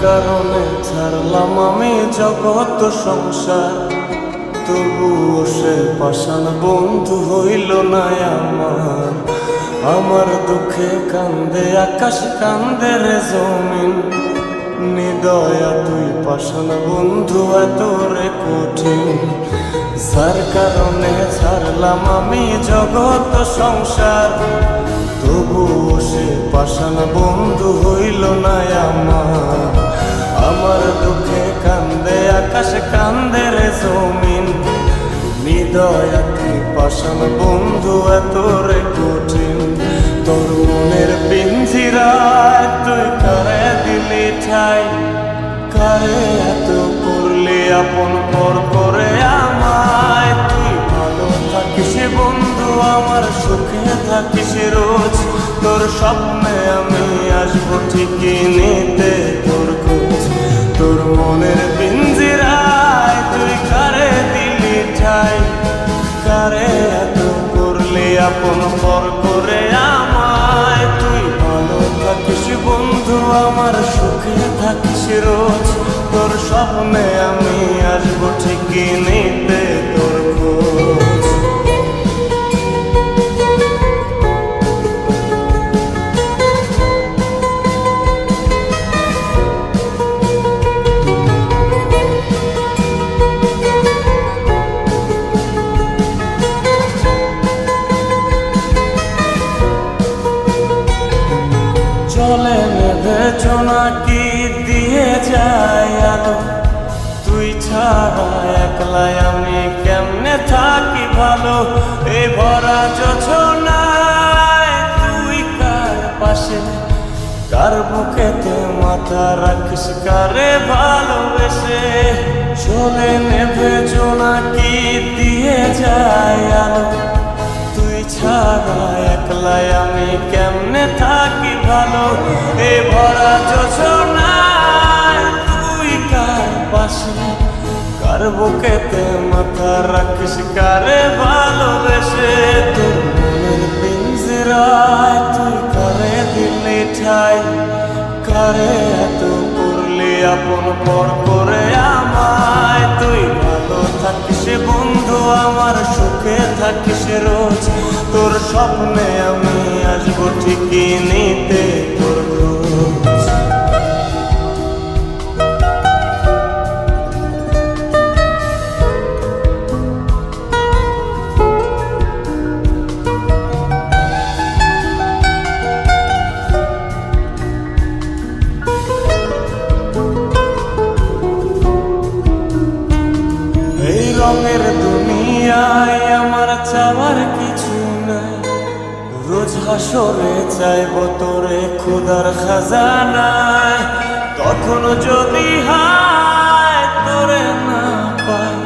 কারণে ছাড়লাম আমি জগৎ সংসার, তবুও সে পাষাণ বন্ধু হইল না আমার। আমার দুঃখে কান্দে আকাশ, কান্দে রে জমিন, নিদয়া তুই পাষাণ বন্ধু এত রে কঠিন। যার কারণে ছাড়লাম আমি জগৎ সংসার, তবুও সে পাষাণ বন্ধু হইল না আমার। আমার দুঃখে কান্দে আকাশ, কান্দে রে জমিন, নিদয়া তুই পাষাণ বন্ধু এত রে কঠিন। তোর মনের পিঞ্জিরায় তুই কারে দিলি ঠাই, কারে এত করলি আপন পর করে আমায়। তুই ভালো থাকিস বন্ধু আমার, সুখে থাকিস রোজ, তোর স্বপ্নে আমি আসবো ঠিকই নিতে তোর খোঁজ। তোর মনের পিঞ্জিরায় তুই কারে দিলি ঠাই, কারে এত করলি আপন পর করে আমায়। তুই ভালো থাকিস বন্ধু আমার, সুখে থাকিস রোজ, তোর স্বপ্নে আমি আসবো ঠিকই নিতে তোর খোঁজ। চলে নেবে জোনাকি দিয়ে যায় আলো, তুই ছাড়া একলাই আমি কেমনে থাকি ভালো। এই ভরা যোছনায় তুই কার পাশে, কার বুকেতে মাথা রাখিস, কারে ভালোবেসে। চলে নেবে জোনাকি দিয়ে যায় আলো, তুই ছাড়া একলাই আমি কেমনে থাকি ভালো। এ ভরা যোছনায় তুই কার পাশে, কার বুকেতে মাথা রাখিস, কারে ভালোবেসে। তোর মনের পিঞ্জিরায় তুই কারে দিলি ঠাই, কারে এত করলি আপন পর করে আমায়। তুই ভালো থাকিস বন্ধু আমার, সুখে থাকিস রোজ, তোর স্বপ্নে আমি আসবো ঠিকই নিতে তোর খোঁজ। এই রঙের দুনিয়ায় আমার চাওয়ার কিছু নাই, রোজ হাসরে চাইব তোরে খোদার খাজানায়। তখন যদি হায় তোরে না পাই,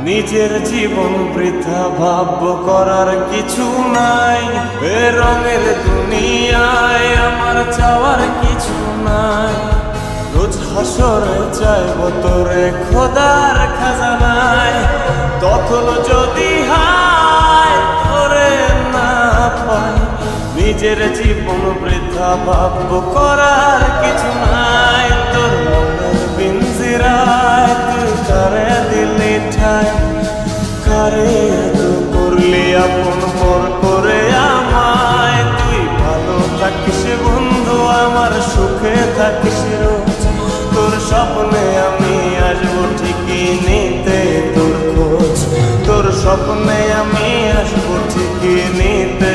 নিজের জীবন বৃথা ভাবব করার কিছু নাই। এ রঙের দুনিয়ায় আমার চাওয়ার কিছু নাই, রোজ হাসরে চাইব তোরে খোদার খাজানায়। তখন যদি হায় তোরে না পাই, নিজের জীবন বৃথা ভাবব করার কিছু নাই। তোর মনের পিঞ্জিরায় তুই কারে দিলি ঠাই, কারে এত করলি আপন পর করে আমায়। তুই ভালো থাকিস বন্ধু আমার, সুখে থাকিস রোজ, তোর স্বপ্নে আমি আসবো ঠিকই নিতে তোর খোঁজ। তোর স্বপ্নে আমি আসবো ঠিকই নিতে